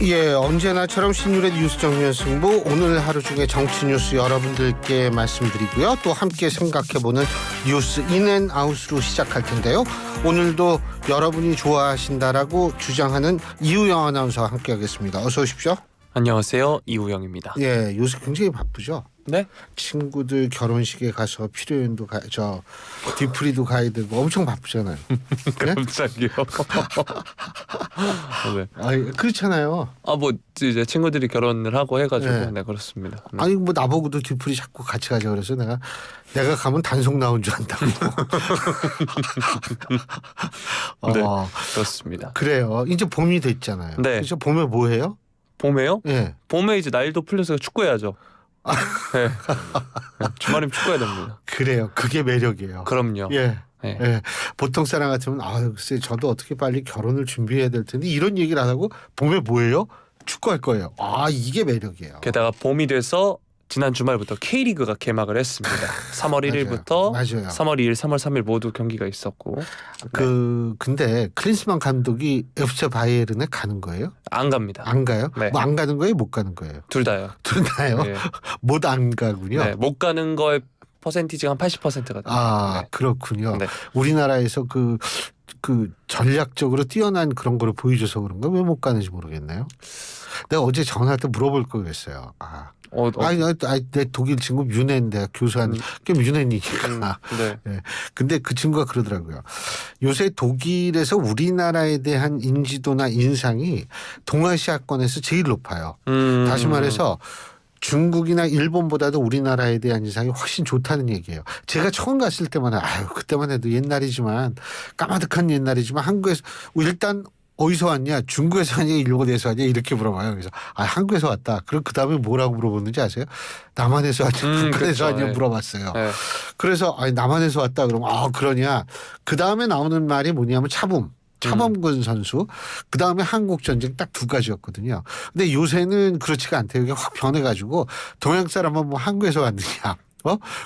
예, 언제나처럼 신율의 뉴스 정면 승부, 오늘 하루 중에 정치 뉴스 여러분들께 말씀드리고요. 또 함께 생각해보는 뉴스 인앤아웃으로 시작할 텐데요. 오늘도 여러분이 좋아하신다라고 주장하는 이우영 아나운서와 함께하겠습니다. 어서 오십시오. 안녕하세요, 이우영입니다. 예, 요새 굉장히 바쁘죠. 네? 친구들 결혼식에 가서 피로연도 뒤풀이도 가야 되고 엄청 바쁘잖아요. 네? 갑자기요. 네. 아, 그렇잖아요. 뭐 이제 친구들이 결혼을 하고 해가지고 네. 네, 그렇습니다. 네. 아니 뭐 나보고도 뒤풀이 자꾸 같이 가자 그래서 내가 가면 단속 나온 줄 안다고. 네, 그렇습니다. 그래요. 이제 봄이 됐잖아요. 네. 그래서 봄에 뭐 해요? 봄에요? 예. 봄에 이제 날도 풀려서 축구해야죠. 네. 주말이면 축구해야 됩니다. 그래요. 그게 매력이에요. 그럼요. 예. 네. 예. 보통 사람 같으면 글쎄 저도 어떻게 빨리 결혼을 준비해야 될 텐데 이런 얘기를 안 하고 봄에 뭐 해요? 축구할 거예요. 이게 매력이에요. 게다가 봄이 돼서 지난 주말부터 K리그가 개막을 했습니다. 3월 1일부터 맞아요. 3월 2일, 3월 3일 모두 경기가 있었고. 근데 클린스만 감독이 FC 바이에른에 가는 거예요? 안 갑니다. 안 가요? 네. 뭐 안 가는 거예요? 못 가는 거예요? 둘 다요. 둘 다요? 네. 못 안 가군요. 네, 못 가는 거에 퍼센티지가 한 80%가 돼요. 네. 그렇군요. 네. 우리나라에서 그 전략적으로 뛰어난 그런 거를 보여줘서 그런가 왜 못 가는지 모르겠네요. 내가 어제 전화할 때 물어볼 거였어요. 내 독일 친구 뮌헨 교수한 게 뮌헨이니까. 네. 네. 근데 그 친구가 그러더라고요. 요새 독일에서 우리나라에 대한 인지도나 인상이 동아시아권에서 제일 높아요. 다시 말해서 중국이나 일본보다도 우리나라에 대한 인상이 훨씬 좋다는 얘기예요. 제가 처음 갔을 때만 그때만 해도 옛날이지만 까마득한 옛날이지만 한국에서 일단 어디서 왔냐? 중국에서 왔냐? 일본에서 왔냐? 이렇게 물어봐요. 그래서 한국에서 왔다. 그럼 그 다음에 뭐라고 물어보는지 아세요? 남한에서 왔냐? 북한에서 그렇죠. 왔냐? 네. 물어봤어요. 네. 그래서 남한에서 왔다. 그러면 그러냐? 그 다음에 나오는 말이 뭐냐면 차범근 선수. 그 다음에 한국 전쟁 딱 두 가지였거든요. 근데 요새는 그렇지가 않대요. 이게 확 변해가지고 동양 사람은 뭐 한국에서 왔느냐?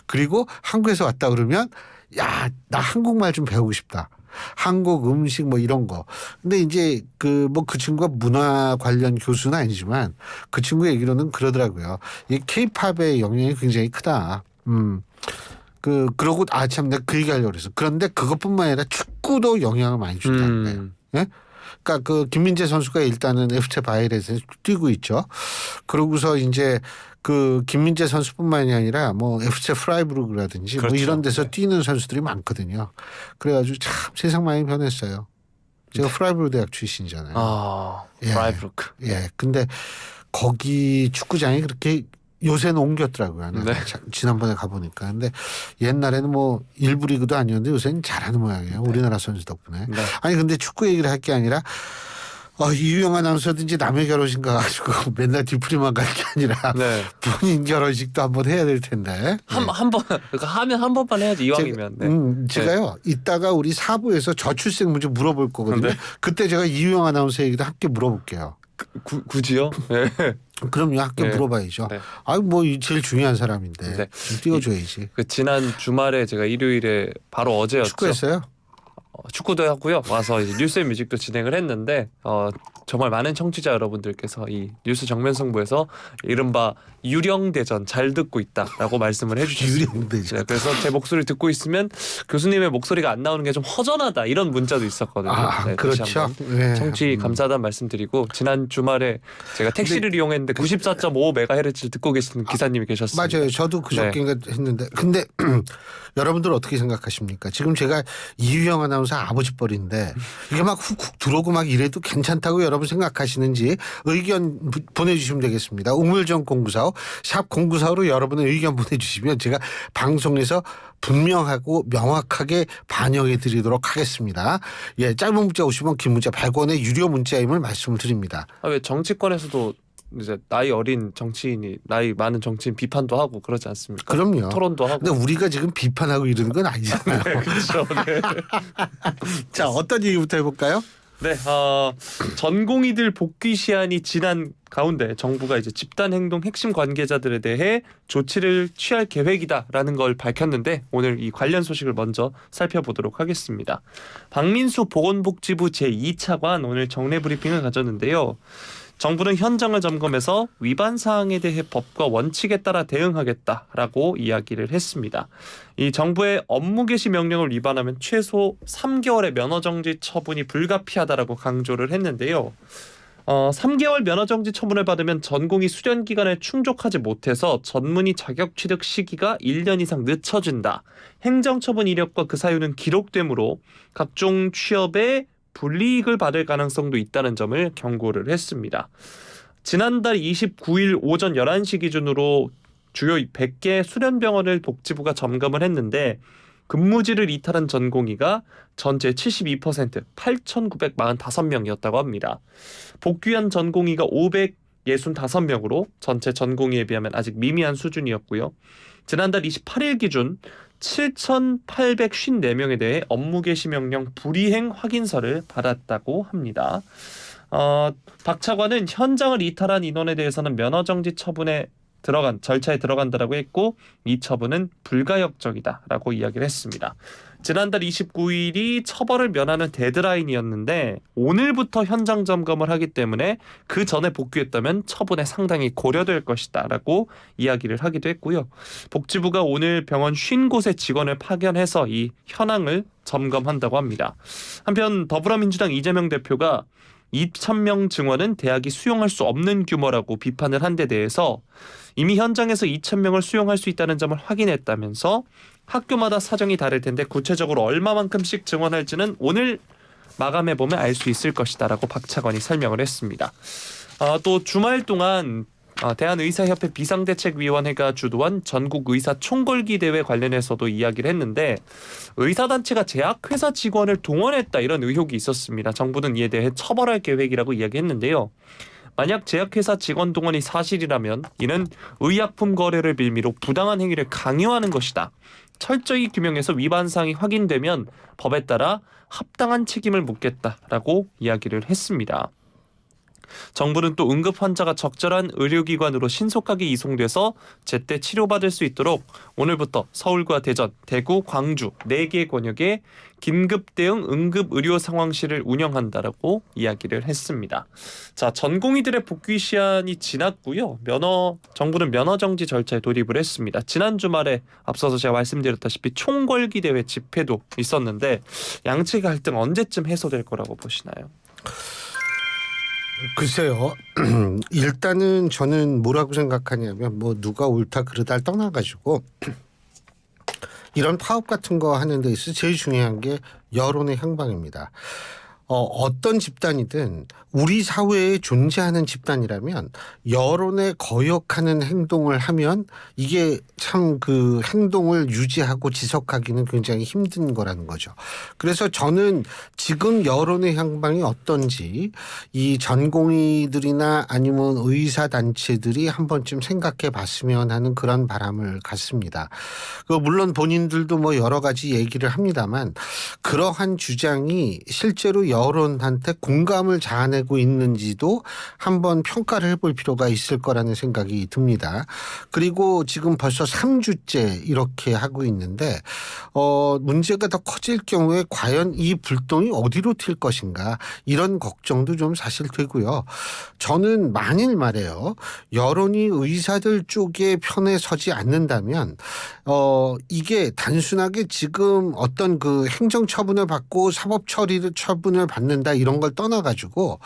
그리고 한국에서 왔다 그러면 나 한국말 좀 배우고 싶다. 한국 음식 뭐 이런 거. 근데 이제 그 친구가 문화 관련 교수는 아니지만 그 친구 얘기로는 그러더라고요. 이 K-팝의 영향이 굉장히 크다. 그러고 참 내가 그 얘기하려고 그랬어. 그런데 그것뿐만 아니라 축구도 영향을 많이 준다는 거예요. 예? 그러니까 그 김민재 선수가 일단은 FC 바이에른에서 뛰고 있죠. 그러고서 이제 그 김민재 선수뿐만이 아니라 뭐 FC 프라이부르크라든지 그렇죠. 뭐 이런 데서 네. 뛰는 선수들이 많거든요. 그래가지고 참 세상 많이 변했어요. 제가 프라이부르크 대학 출신이잖아요. 프라이부르크. 예. 근데 거기 축구장이 그렇게 요새는 옮겼더라고요. 네. 지난번에 가보니까. 근데 옛날에는 뭐 일부 리그도 아니었는데 요새는 잘하는 모양이에요. 네. 우리나라 선수 덕분에. 네. 아니 근데 축구 얘기를 할 게 아니라 이유영 아나운서든지 남의 결혼식 가가지고 맨날 뒤풀이만 갈 게 아니라 네. 본인 결혼식도 한번 해야 될 텐데. 한 번, 그러니까 하면 한 번만 해야지 이왕이면. 네. 제가요 이따가 우리 4부에서 저출생 문제 물어볼 거거든요. 네. 그때 제가 이유영 아나운서 얘기도 함께 물어볼게요. 굳이요? 네. 그럼요, 함께 네. 물어봐야죠. 네. 뭐 제일 중요한 사람인데 네. 좀 띄워줘야지. 지난 주말에 제가 일요일에 바로 어제였죠. 축구했어요? 축구도 하고요. 와서 이제 뉴스앤뮤직도 진행을 했는데 정말 많은 청취자 여러분들께서 이 뉴스 정면 승부에서 이른바 유령대전 잘 듣고 있다라고 말씀을 해주셨습니다. 유령대전. 네, 그래서 제 목소리 듣고 있으면 교수님의 목소리가 안 나오는 게 좀 허전하다 이런 문자도 있었거든요. 네, 다시 그렇죠. 한번 네. 청취 감사하다는 말씀드리고 지난 주말에 제가 택시를 이용했는데 94.5MHz를 듣고 계시는 기사님이 계셨습니다. 맞아요. 저도 그저께인가 했는데 근데 여러분들 어떻게 생각하십니까? 지금 제가 이유영 아나운서 아버지 뻘인데 이게 막 훅훅 들어오고 막 이래도 괜찮다고 여러분 생각하시는지 의견 보내주시면 되겠습니다. 우물정 0945 샵 0945로 여러분의 의견 보내주시면 제가 방송에서 분명하고 명확하게 반영해 드리도록 하겠습니다. 예, 짧은 문자 50원, 긴 문자 100원의 유료 문자임을 말씀을 드립니다. 왜 정치권에서도 이제 나이 어린 정치인이 나이 많은 정치인 비판도 하고 그러지 않습니까? 그럼요. 토론도 하고. 근데 우리가 지금 비판하고 이러는 건 아니잖아요. 네, 그렇죠. 네. 자, 어떤 얘기부터 해볼까요? 네, 전공의들 복귀 시한이 지난 가운데 정부가 이제 집단 행동 핵심 관계자들에 대해 조치를 취할 계획이다라는 걸 밝혔는데 오늘 이 관련 소식을 먼저 살펴보도록 하겠습니다. 박민수 보건복지부 제2차관 오늘 정례 브리핑을 가졌는데요. 정부는 현장을 점검해서 위반 사항에 대해 법과 원칙에 따라 대응하겠다라고 이야기를 했습니다. 이 정부의 업무 개시 명령을 위반하면 최소 3개월의 면허정지 처분이 불가피하다라고 강조를 했는데요. 3개월 면허정지 처분을 받으면 전공의 수련 기간을 충족하지 못해서 전문의 자격 취득 시기가 1년 이상 늦춰진다. 행정처분 이력과 그 사유는 기록되므로 각종 취업에 불이익을 받을 가능성도 있다는 점을 경고를 했습니다. 지난달 29일 오전 11시 기준으로 주요 100개 수련병원을 복지부가 점검을 했는데 근무지를 이탈한 전공의가 전체 72% 8,945명이었다고 합니다. 복귀한 전공의가 565명으로 전체 전공의에 비하면 아직 미미한 수준이었고요. 지난달 28일 기준 7,854명에 대해 업무 개시 명령 불이행 확인서를 받았다고 합니다. 박 차관은 현장을 이탈한 인원에 대해서는 면허정지 처분에 절차에 들어간다라고 했고 이 처분은 불가역적이다라고 이야기를 했습니다. 지난달 29일이 처벌을 면하는 데드라인이었는데 오늘부터 현장 점검을 하기 때문에 그 전에 복귀했다면 처분에 상당히 고려될 것이다라고 이야기를 하기도 했고요. 복지부가 오늘 병원 50곳의 직원을 파견해서 이 현황을 점검한다고 합니다. 한편 더불어민주당 이재명 대표가 2,000명 증원은 대학이 수용할 수 없는 규모라고 비판을 한 데 대해서 이미 현장에서 2,000명을 수용할 수 있다는 점을 확인했다면서 학교마다 사정이 다를 텐데 구체적으로 얼마만큼씩 증원할지는 오늘 마감해보면 알 수 있을 것이다라고 박 차관이 설명을 했습니다. 또 주말 동안 대한의사협회 비상대책위원회가 주도한 전국의사 총궐기 대회 관련해서도 이야기를 했는데 의사단체가 제약회사 직원을 동원했다 이런 의혹이 있었습니다. 정부는 이에 대해 처벌할 계획이라고 이야기했는데요. 만약 제약회사 직원 동원이 사실이라면 이는 의약품 거래를 빌미로 부당한 행위를 강요하는 것이다. 철저히 규명해서 위반 사항이 확인되면 법에 따라 합당한 책임을 묻겠다라고 이야기를 했습니다. 정부는 또 응급 환자가 적절한 의료기관으로 신속하게 이송돼서 제때 치료받을 수 있도록 오늘부터 서울과 대전, 대구, 광주 4개 권역에 긴급 대응 응급 의료 상황실을 운영한다라고 이야기를 했습니다. 자, 전공의들의 복귀 시한이 지났고요. 정부는 면허정지 절차에 돌입을 했습니다. 지난 주말에 앞서서 제가 말씀드렸다시피 총궐기 대회 집회도 있었는데 양측의 갈등 언제쯤 해소될 거라고 보시나요? 글쎄요. 일단은 저는 뭐라고 생각하냐면 뭐 누가 옳다 그르다를 떠나가지고 이런 파업 같은 거 하는 데 있어서 제일 중요한 게 여론의 향방입니다. 어떤 집단이든 우리 사회에 존재하는 집단이라면 여론에 거역하는 행동을 하면 이게 참 그 행동을 유지하고 지속하기는 굉장히 힘든 거라는 거죠. 그래서 저는 지금 여론의 향방이 어떤지 이 전공의들이나 아니면 의사단체들이 한 번쯤 생각해 봤으면 하는 그런 바람을 갖습니다. 물론 본인들도 뭐 여러 가지 얘기를 합니다만 그러한 주장이 실제로 여론한테 공감을 자아내고 있는지도 한번 평가를 해볼 필요가 있을 거라는 생각이 듭니다. 그리고 지금 벌써 3주째 이렇게 하고 있는데 문제가 더 커질 경우에 과연 이 불똥이 어디로 튈 것인가 이런 걱정도 좀 사실 되고요. 저는 만일 말이에요. 여론이 의사들 쪽에 편에 서지 않는다면 이게 단순하게 지금 어떤 그 행정처분을 받고 사법처분을 받는다 이런 걸 떠나가지고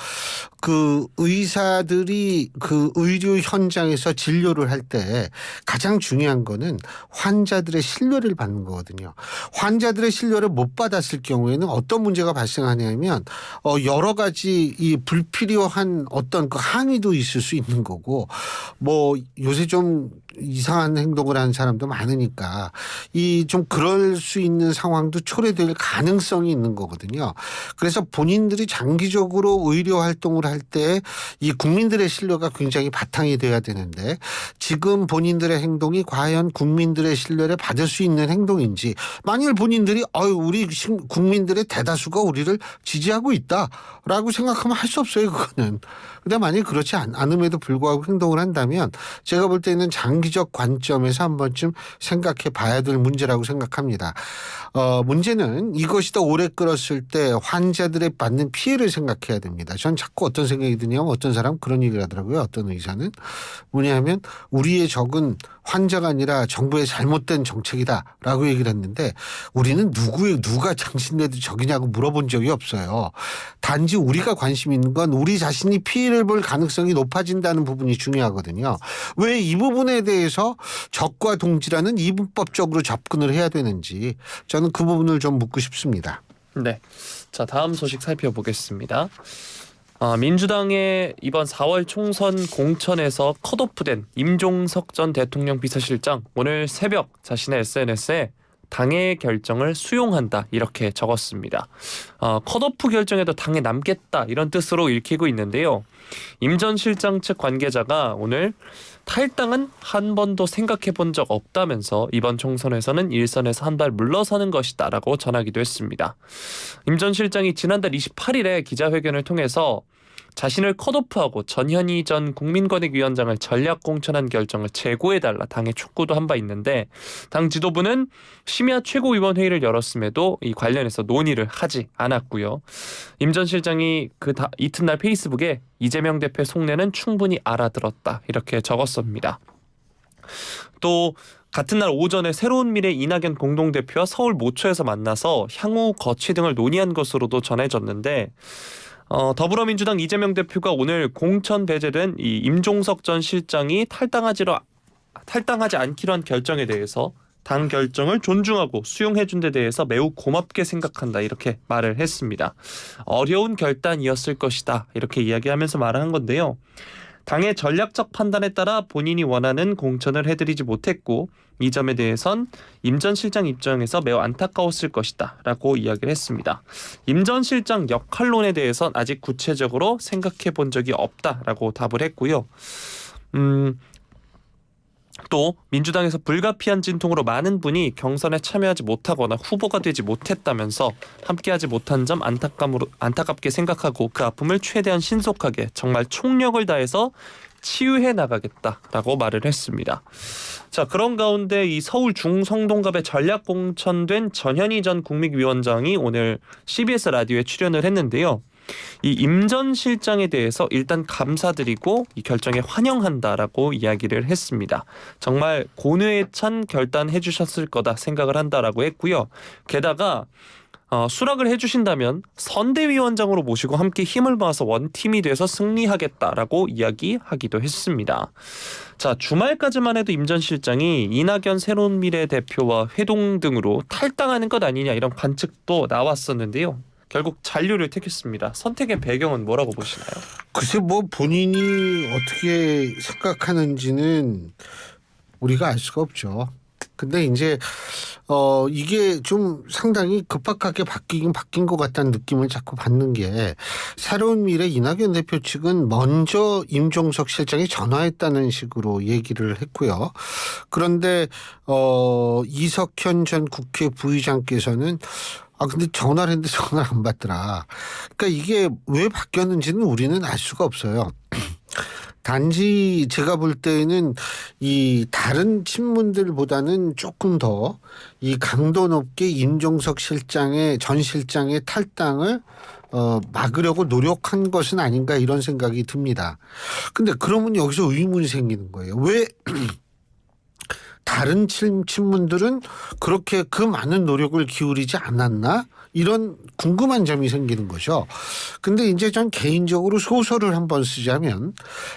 그 의사들이 그 의료 현장에서 진료를 할 때 가장 중요한 거는 환자들의 신뢰를 받는 거거든요. 환자들의 신뢰를 못 받았을 경우에는 어떤 문제가 발생하냐면 여러 가지 이 불필요한 어떤 그 항의도 있을 수 있는 거고 뭐 요새 좀 이상한 행동을 하는 사람도 많으니까 이 좀 그럴 수 있는 상황도 초래될 가능성이 있는 거거든요. 그래서 본인들이 장기적으로 의료 활동을 할 때 이 국민들의 신뢰가 굉장히 바탕이 돼야 되는데 지금 본인들의 행동이 과연 국민들의 신뢰를 받을 수 있는 행동인지 만일 본인들이 우리 국민들의 대다수가 우리를 지지하고 있다라고 생각하면 할 수 없어요. 그거는. 근데 만약 그렇지 않음에도 불구하고 행동을 한다면 제가 볼 때는 장기적 관점에서 한 번쯤 생각해 봐야 될 문제라고 생각합니다. 문제는 이것이 더 오래 끌었을 때 환자들의 국민들의 받는 피해를 생각해야 됩니다. 전 자꾸 어떤 생각이 드냐면 어떤 사람 그런 얘기를 하더라고요. 어떤 의사는 뭐냐면 우리의 적은 환자가 아니라 정부의 잘못된 정책이다라고 얘기를 했는데 우리는 누가 당신네들 적이냐고 물어본 적이 없어요. 단지 우리가 관심 있는 건 우리 자신이 피해를 볼 가능성이 높아진다는 부분이 중요하거든요. 왜 이 부분에 대해서 적과 동지라는 이분법적으로 접근을 해야 되는지 저는 그 부분을 좀 묻고 싶습니다. 네. 자, 다음 소식 살펴보겠습니다. 민주당의 이번 4월 총선 공천에서 컷오프된 임종석 전 대통령 비서실장 오늘 새벽 자신의 SNS에 당의 결정을 수용한다 이렇게 적었습니다. 컷오프 결정에도 당에 남겠다 이런 뜻으로 읽히고 있는데요. 임 전 실장 측 관계자가 오늘 탈당은 한 번도 생각해 본 적 없다면서 이번 총선에서는 일선에서 한 발 물러서는 것이다 라고 전하기도 했습니다. 임 전 실장이 지난달 28일에 기자회견을 통해서 자신을 컷오프하고 전현희 전 국민권익위원장을 전략 공천한 결정을 재고해달라 당에 촉구도 한 바 있는데 당 지도부는 심야 최고위원회의를 열었음에도 이 관련해서 논의를 하지 않았고요. 임 전 실장이 이튿날 페이스북에 이재명 대표 속내는 충분히 알아들었다 이렇게 적었습니다. 또 같은 날 오전에 새로운 미래 이낙연 공동대표와 서울 모처에서 만나서 향후 거취 등을 논의한 것으로도 전해졌는데 더불어민주당 이재명 대표가 오늘 공천 배제된 이 임종석 전 실장이 탈당하지 않기로 한 결정에 대해서 당 결정을 존중하고 수용해준 데 대해서 매우 고맙게 생각한다 이렇게 말을 했습니다. 어려운 결단이었을 것이다 이렇게 이야기하면서 말을 한 건데요. 당의 전략적 판단에 따라 본인이 원하는 공천을 해드리지 못했고 이 점에 대해선 임 전 실장 입장에서 매우 안타까웠을 것이다 라고 이야기를 했습니다. 임 전 실장 역할론에 대해선 아직 구체적으로 생각해 본 적이 없다라고 답을 했고요. 또 민주당에서 불가피한 진통으로 많은 분이 경선에 참여하지 못하거나 후보가 되지 못했다면서 함께하지 못한 점 안타깝게 생각하고 그 아픔을 최대한 신속하게 정말 총력을 다해서 치유해 나가겠다라고 말을 했습니다. 자, 그런 가운데 이 서울 중성동갑에 전략 공천된 전현희 전 국민위원장이 오늘 CBS 라디오에 출연을 했는데요. 이 임 전 실장에 대해서 일단 감사드리고 이 결정에 환영한다라고 이야기를 했습니다. 정말 고뇌에 찬 결단해 주셨을 거다 생각을 한다라고 했고요. 게다가 수락을 해주신다면 선대위원장으로 모시고 함께 힘을 모아서 원팀이 돼서 승리하겠다라고 이야기하기도 했습니다. 자, 주말까지만 해도 임 전 실장이 이낙연 새로운미래 대표와 회동 등으로 탈당하는 것 아니냐 이런 관측도 나왔었는데요. 결국 잔류를 택했습니다. 선택의 배경은 뭐라고 보시나요? 글쎄 뭐 본인이 어떻게 생각하는지는 우리가 알 수가 없죠. 근데 이제 이게 좀 상당히 급박하게 바뀐 것 같다는 느낌을 자꾸 받는 게 새로운 미래 이낙연 대표 측은 먼저 임종석 실장이 전화했다는 식으로 얘기를 했고요. 그런데 이석현 전 국회 부의장께서는 근데 전화를 했는데 전화를 안 받더라. 그러니까 이게 왜 바뀌었는지는 우리는 알 수가 없어요. 단지 제가 볼 때는 이 다른 친문들보다는 조금 더 이 강도 높게 임종석 전 실장의 탈당을 막으려고 노력한 것은 아닌가 이런 생각이 듭니다. 근데 그러면 여기서 의문이 생기는 거예요. 왜 다른 친문들은 그렇게 그 많은 노력을 기울이지 않았나? 이런 궁금한 점이 생기는 거죠. 근데 이제 전 개인적으로 소설을 한번 쓰자면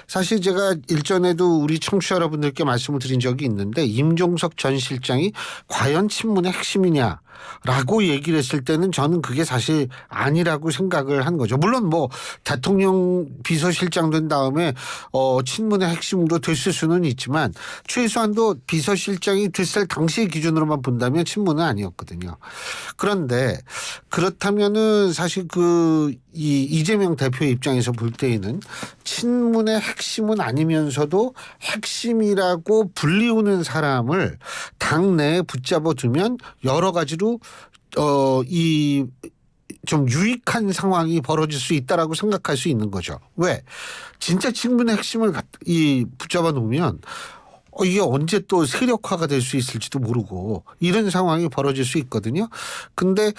사실 제가 일전에도 우리 청취자 여러분들께 말씀을 드린 적이 있는데 임종석 전 실장이 과연 친문의 핵심이냐? 라고 얘기를 했을 때는 저는 그게 사실 아니라고 생각을 한 거죠. 물론 뭐 대통령 비서실장 된 다음에 친문의 핵심으로 됐을 수는 있지만 최소한도 비서실장이 됐을 당시의 기준으로만 본다면 친문은 아니었거든요. 그런데 그렇다면은 사실 이재명 대표의 입장에서 볼 때에는 친문의 핵심은 아니면서도 핵심이라고 불리우는 사람을 당내에 붙잡아 두면 여러 가지로 좀 유익한 상황이 벌어질 수 있다라고 생각할 수 있는 거죠. 왜? 진짜 친문의 핵심을 붙잡아 놓으면 이게 언제 또 세력화가 될 수 있을지도 모르고 이런 상황이 벌어질 수 있거든요. 근데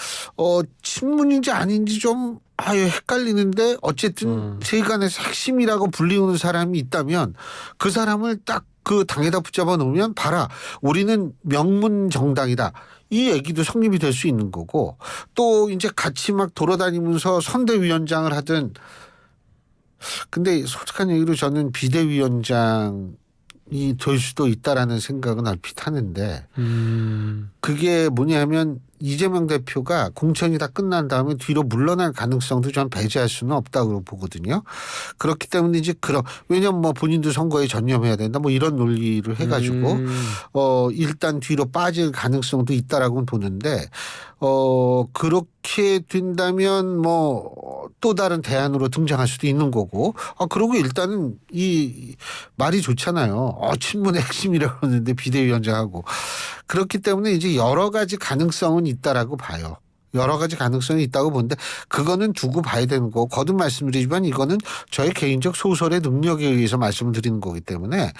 친문인지 아닌지 좀 헷갈리는데 어쨌든 세간에서 핵심이라고 불리우는 사람이 있다면 그 사람을 딱 그 당에다 붙잡아 놓으면 봐라 우리는 명문 정당이다. 이 얘기도 성립이 될 수 있는 거고 또 이제 같이 막 돌아다니면서 선대위원장을 하든 근데 솔직한 얘기로 저는 비대위원장이 될 수도 있다라는 생각은 얼핏 하는데 그게 뭐냐면 이재명 대표가 공천이 다 끝난 다음에 뒤로 물러날 가능성도 전 배제할 수는 없다고 보거든요. 그렇기 때문에 이제 왜냐면 뭐 본인도 선거에 전념해야 된다 뭐 이런 논리를 해가지고 일단 뒤로 빠질 가능성도 있다라고는 보는데 그렇게 된다면 뭐 또 다른 대안으로 등장할 수도 있는 거고 그러고 일단은 이 말이 좋잖아요. 친문의 핵심이라고 하는데 비대위원장하고 그렇기 때문에 이제 여러 가지 가능성은 있다라고 봐요. 여러 가지 가능성이 있다고 보는데 그거는 두고 봐야 되는 거고 거듭 말씀드리지만 이거는 저의 개인적 소설의 능력에 의해서 말씀을 드리는 거기 때문에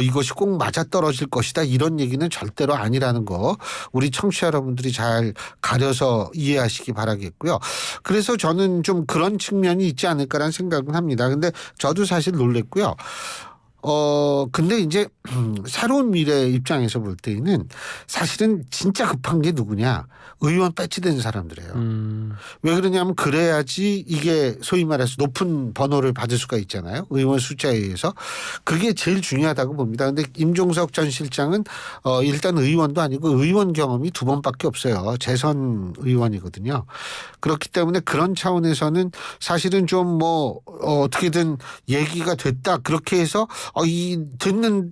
이것이 꼭 맞아떨어질 것이다 이런 얘기는 절대로 아니라는 거 우리 청취자 여러분들이 잘 가려서 이해하시기 바라겠고요. 그래서 저는 좀 그런 측면이 있지 않을까라는 생각은 합니다. 근데 저도 사실 놀랬고요. 근데 이제 새로운 미래 입장에서 볼 때는 사실은 진짜 급한 게 누구냐? 의원 배치된 사람들이에요. 왜 그러냐면 그래야지 이게 소위 말해서 높은 번호를 받을 수가 있잖아요. 의원 숫자에 의해서. 그게 제일 중요하다고 봅니다. 근데 임종석 전 실장은 일단 의원도 아니고 의원 경험이 2번밖에 없어요. 재선 의원이거든요. 그렇기 때문에 그런 차원에서는 사실은 좀 뭐 어떻게든 얘기가 됐다. 그렇게 해서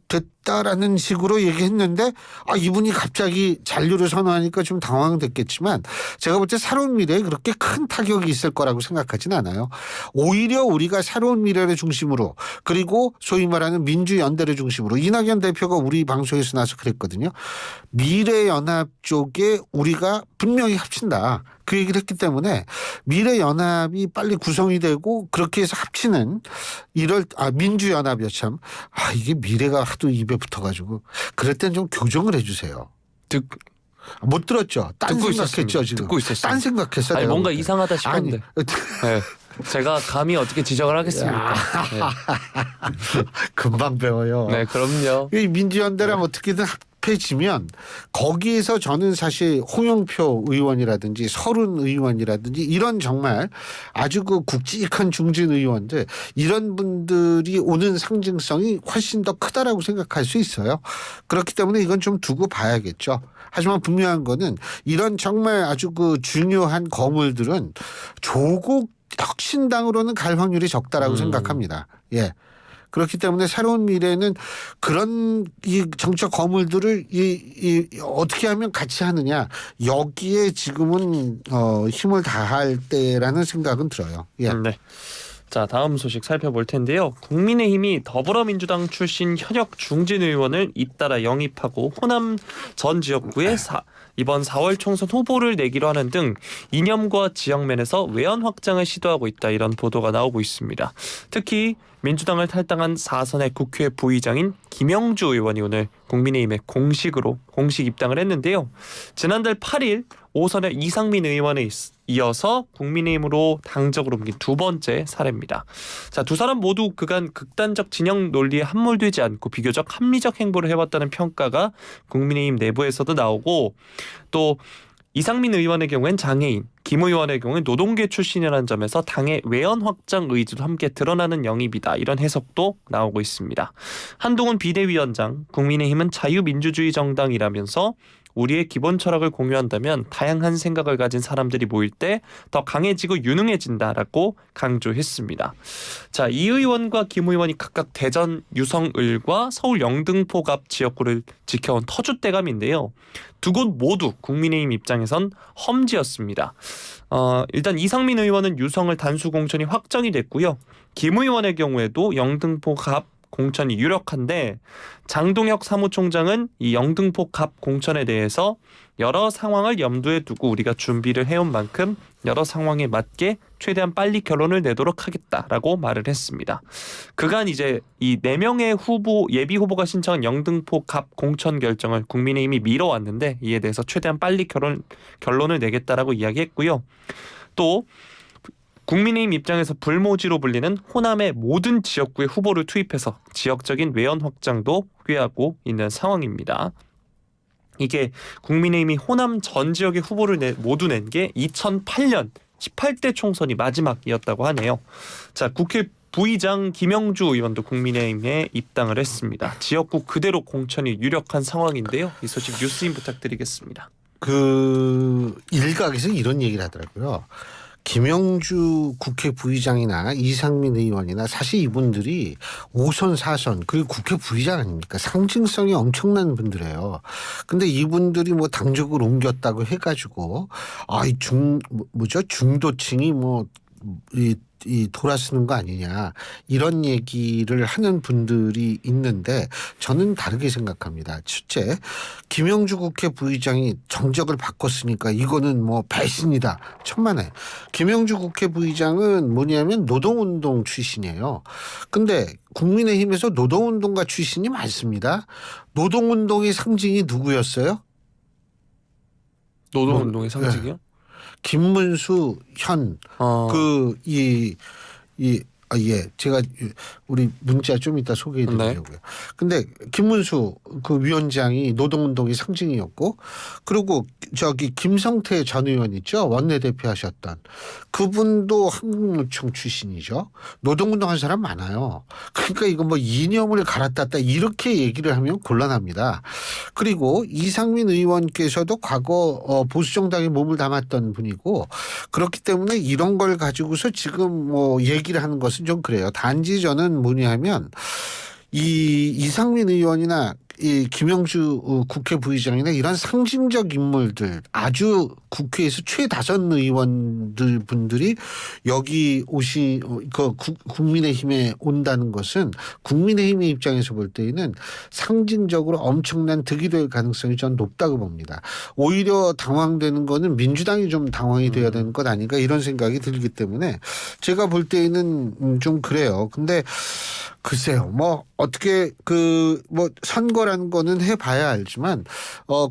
됐다라는 식으로 얘기했는데 이분이 갑자기 잔류를 선언하니까 좀 당황됐겠지만 제가 볼 때 새로운 미래에 그렇게 큰 타격이 있을 거라고 생각하진 않아요. 오히려 우리가 새로운 미래를 중심으로 그리고 소위 말하는 민주연대를 중심으로 이낙연 대표가 우리 방송에서 나서 그랬거든요. 미래연합 쪽에 우리가 분명히 합친다. 그 얘기를 했기 때문에 미래연합이 빨리 구성이 되고 그렇게 해서 합치는 민주연합이요 참. 이게 미래가 하도 입에 붙어가지고 그럴 땐 좀 교정을 해주세요. 못 들었죠? 딴 듣고 생각했죠 있었습니다. 지금. 듣고 있었어요. 딴 생각했어. 아니 내가 뭔가 볼 때. 이상하다 싶었는데. 네. 제가 감히 어떻게 지적을 하겠습니까? 금방 배워요. 네, 그럼요. 이 민주연대랑 어떻게든 합해지면 거기에서 저는 사실 홍영표 의원이라든지 서른 의원이라든지 이런 정말 아주 그 굵직한 중진 의원들 이런 분들이 오는 상징성이 훨씬 더 크다라고 생각할 수 있어요. 그렇기 때문에 이건 좀 두고 봐야겠죠. 하지만 분명한 거는 이런 정말 아주 그 중요한 거물들은 조국 혁신당으로는 갈 확률이 적다라고 생각합니다. 예. 그렇기 때문에 새로운 미래는 그런 이 정책 거물들을 어떻게 하면 같이 하느냐 여기에 지금은 힘을 다할 때라는 생각은 들어요. 예. 네. 자, 다음 소식 살펴볼 텐데요. 국민의힘이 더불어민주당 출신 현역 중진 의원을 잇따라 영입하고 호남 전 지역구에 이번 4월 총선 후보를 내기로 하는 등 이념과 지역면에서 외연 확장을 시도하고 있다 이런 보도가 나오고 있습니다. 특히 민주당을 탈당한 4선의 국회 부의장인 김영주 의원이 오늘 국민의힘에 공식 입당을 했는데요. 지난달 8일 5선의 이상민 의원에 이어서 국민의힘으로 당적으로 옮긴 두 번째 사례입니다. 자, 두 사람 모두 그간 극단적 진영 논리에 함몰되지 않고 비교적 합리적 행보를 해왔다는 평가가 국민의힘 내부에서도 나오고 또 이상민 의원의 경우엔 장애인, 김 의원의 경우엔 노동계 출신이라는 점에서 당의 외연 확장 의지도 함께 드러나는 영입이다. 이런 해석도 나오고 있습니다. 한동훈 비대위원장, 국민의힘은 자유민주주의 정당이라면서 우리의 기본 철학을 공유한다면 다양한 생각을 가진 사람들이 모일 때 더 강해지고 유능해진다라고 강조했습니다. 자, 이 의원과 김 의원이 각각 대전 유성을과 서울 영등포갑 지역구를 지켜온 터줏대감인데요. 두 곳 모두 국민의힘 입장에선 험지였습니다. 일단 이상민 의원은 유성을 단수 공천이 확정이 됐고요. 김 의원의 경우에도 영등포갑 공천이 유력한데 장동혁 사무총장은 이 영등포 갑 공천에 대해서 여러 상황을 염두에 두고 우리가 준비를 해온 만큼 여러 상황에 맞게 최대한 빨리 결론을 내도록 하겠다라고 말을 했습니다. 그간 이제 이 4명의 예비 후보가 신청한 영등포 갑 공천 결정을 국민의힘이 미뤄왔는데 이에 대해서 최대한 빨리 결론을 내겠다라고 이야기했고요. 또 국민의힘 입장에서 불모지로 불리는 호남의 모든 지역구에 후보를 투입해서 지역적인 외연 확장도 꾀하고 있는 상황입니다. 이게 국민의힘이 호남 전 지역의 후보를 모두 낸 게 2008년 18대 총선이 마지막이었다고 하네요. 자, 국회 부의장 김영주 의원도 국민의힘에 입당을 했습니다. 지역구 그대로 공천이 유력한 상황인데요. 이 소식 뉴스인 부탁드리겠습니다. 그 일각에서 이런 얘기를 하더라고요. 김영주 국회 부의장이나 이상민 의원이나 사실 이분들이 5선 4선 그리고 국회 부의장 아닙니까? 상징성이 엄청난 분들이에요. 근데 이분들이 뭐 당적을 옮겼다고 해가지고 중도층이 이 돌아서는 거 아니냐 이런 얘기를 하는 분들이 있는데 저는 다르게 생각합니다. 첫째, 김영주 국회 부의장이 정적을 바꿨으니까 이거는 뭐 배신이다. 천만에. 김영주 국회 부의장은 뭐냐면 노동운동 출신이에요. 근데 국민의힘에서 노동운동가 출신이 많습니다. 노동운동의 상징이 누구였어요? 노동운동의 상징이요? 네. 김문수 현 제가 우리 문자 좀 이따 소개해 드리려고요. 네. 근데 김문수 그 위원장이 노동운동의 상징이었고 그리고 저기 김성태 전 의원 있죠. 원내대표 하셨던 그분도 한국노총 출신이죠. 노동운동 한 사람 많아요. 그러니까 이거 뭐 이념을 갈아탔다 이렇게 얘기를 하면 곤란합니다. 그리고 이상민 의원께서도 과거 보수정당에 몸을 담았던 분이고 그렇기 때문에 이런 걸 가지고서 지금 뭐 얘기를 하는 것은 좀 그래요. 단지 저는 뭐냐면 이 이상민 의원이나 이 김영주 국회 부의장이나 이런 상징적 인물들 아주 국회에서 최다선 의원들 분들이 여기 국민의힘에 온다는 것은 국민의힘의 입장에서 볼 때에는 상징적으로 엄청난 득이 될 가능성이 전 높다고 봅니다. 오히려 당황되는 거는 민주당이 좀 당황이 돼야 되는 것 아닌가 이런 생각이 들기 때문에 제가 볼 때에는 좀 그래요. 근데 글쎄요, 뭐 어떻게 뭐 선거라는 거는 해봐야 알지만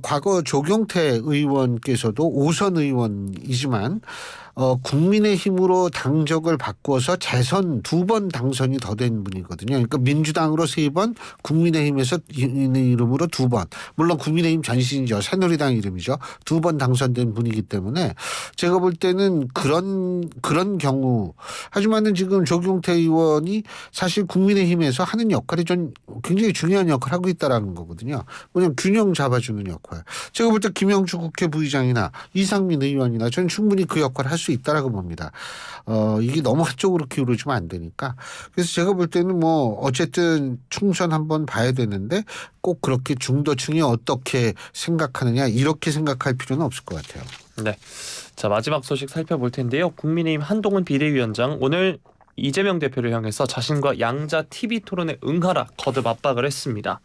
과거 조경태 의원께서도 5선 의원이지만 국민의힘으로 당적을 바꿔서 재선 2번 당선이 더 된 분이거든요. 그러니까 민주당으로 3번, 국민의힘에서 이름으로 2번. 물론 국민의힘 전신이죠. 새누리당 이름이죠. 2번 당선된 분이기 때문에 제가 볼 때는 그런 경우 하지만은 지금 조경태 의원이 사실 국민의힘에서 하는 역할이 좀 굉장히 중요한 역할을 하고 있다라는 거거든요. 뭐냐면 균형 잡아주는 역할. 제가 볼 때 김영주 국회 부의장이나 이상민 의원이나 저는 충분히 그 역할을 할 수 있다라고 봅니다. 이게 너무 한쪽으로 기울어지면 안 되니까. 그래서 제가 볼 때는 뭐 어쨌든 총선 한번 봐야 되는데 꼭 그렇게 중도층이 어떻게 생각하느냐 이렇게 생각할 필요는 없을 것 같아요. 네. 자, 마지막 소식 살펴볼 텐데요. 국민의힘 한동훈 비대위원장 오늘 이재명 대표를 향해서 자신과 양자 TV 토론에 응하라 거듭 압박을 했습니다.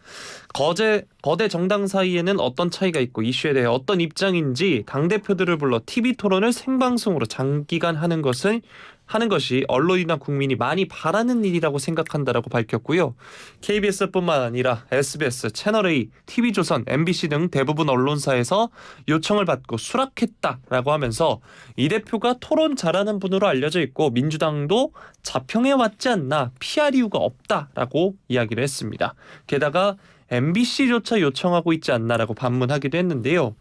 거대 정당 사이에는 어떤 차이가 있고 이슈에 대해 어떤 입장인지 당대표들을 불러 TV 토론을 생방송으로 장기간 하는 것이 언론이나 국민이 많이 바라는 일이라고 생각한다라고 밝혔고요. KBS뿐만 아니라 SBS, 채널A, TV조선, MBC 등 대부분 언론사에서 요청을 받고 수락했다라고 하면서 이 대표가 토론 잘하는 분으로 알려져 있고 민주당도 자평해 왔지 않나 피할 이유가 없다라고 이야기를 했습니다. 게다가 MBC조차 요청하고 있지 않나라고 반문하기도 했는데요.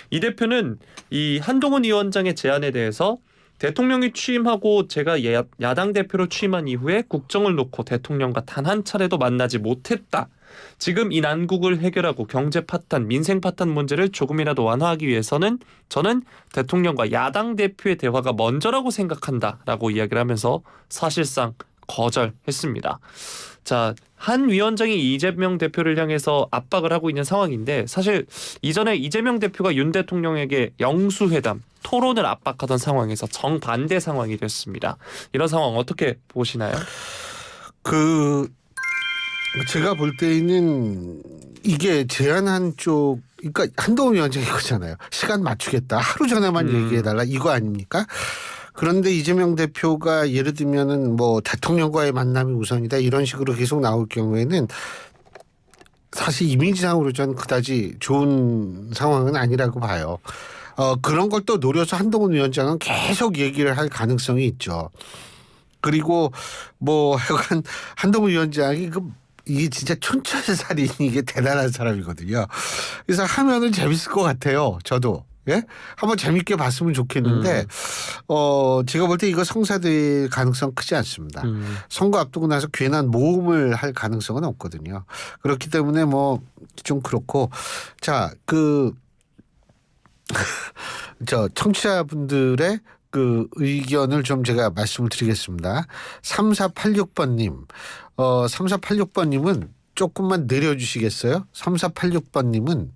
이 대표는 이 한동훈 위원장의 제안에 대해서 대통령이 취임하고 제가 야당 대표로 취임한 이후에 국정을 놓고 대통령과 단 한 차례도 만나지 못했다. 지금 이 난국을 해결하고 경제 파탄, 민생 파탄 문제를 조금이라도 완화하기 위해서는 저는 대통령과 야당 대표의 대화가 먼저라고 생각한다라고 이야기를 하면서 사실상 거절했습니다. 자, 한 위원장이 이재명 대표를 향해서 압박을 하고 있는 상황인데 사실 이전에 이재명 대표가 윤 대통령에게 영수회담, 토론을 압박하던 상황에서 정반대 상황이 됐습니다. 이런 상황 어떻게 보시나요? 제가 볼 때는 이게 제안한 쪽, 그러니까 한동훈 위원장이 이거잖아요. 시간 맞추겠다. 하루 전에만 얘기해달라. 이거 아닙니까? 그런데 이재명 대표가 예를 들면은 뭐 대통령과의 만남이 우선이다 이런 식으로 계속 나올 경우에는 사실 이미지상으로 저는 그다지 좋은 상황은 아니라고 봐요. 그런 걸 또 노려서 한동훈 위원장은 계속 얘기를 할 가능성이 있죠. 그리고 뭐 하여간 한동훈 위원장이 이게 진짜 촌철살인 이게 대단한 사람이거든요. 그래서 하면은 재밌을 것 같아요. 저도. 예? 한번 재밌게 봤으면 좋겠는데 제가 볼 때 이거 성사될 가능성 크지 않습니다. 선거 앞두고 나서 괜한 모험을 할 가능성은 없거든요. 그렇기 때문에 뭐 좀 그렇고 자, 저 청취자분들의 그 의견을 좀 제가 말씀을 드리겠습니다. 3486번님. 3486번님은 조금만 내려주시겠어요? 3486번님은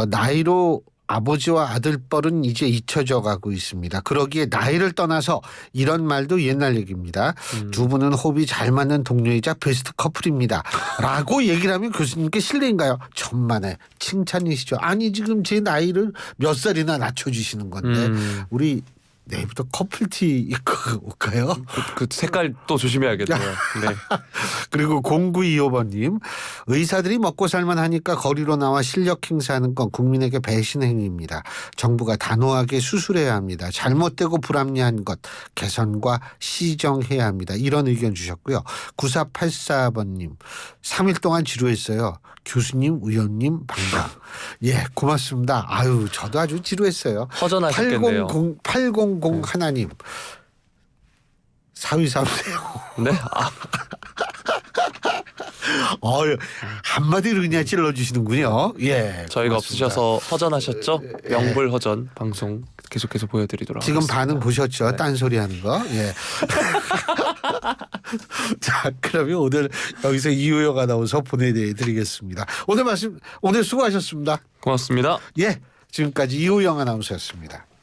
나이로 아버지와 아들 뻘은 이제 잊혀져 가고 있습니다. 그러기에 나이를 떠나서 이런 말도 옛날 얘기입니다. 두 분은 호흡이 잘 맞는 동료이자 베스트 커플입니다. 라고 얘기를 하면 교수님께 실례인가요? 천만에 칭찬이시죠. 아니 지금 제 나이를 몇 살이나 낮춰주시는 건데 우리 내일부터 커플티 입고 올까요? 그 색깔 또 조심해야겠네요. 네. 그리고 0925번님 의사들이 먹고 살만 하니까 거리로 나와 실력 행사하는 건 국민에게 배신 행위입니다. 정부가 단호하게 수술해야 합니다. 잘못되고 불합리한 것 개선과 시정해야 합니다. 이런 의견 주셨고요. 9484번님 3일 동안 지루했어요. 교수님, 의원님 반갑. 예, 고맙습니다. 아유, 저도 아주 지루했어요. 허전하셨겠네요. 800 하나님. 사위 삼세요. 네. 한마디로 그냥 찔러주시는군요. 예. 저희가 고맙습니다. 없으셔서 허전하셨죠? 명불 허전 방송 계속해서 보여드리도록 지금 하겠습니다. 반응 보셨죠? 네. 딴소리 하는 거. 예. 자, 그러면 오늘 여기서 이우영 아나운서 보내드리겠습니다. 오늘 수고하셨습니다. 고맙습니다. 예. 지금까지 이우영 아나운서였습니다.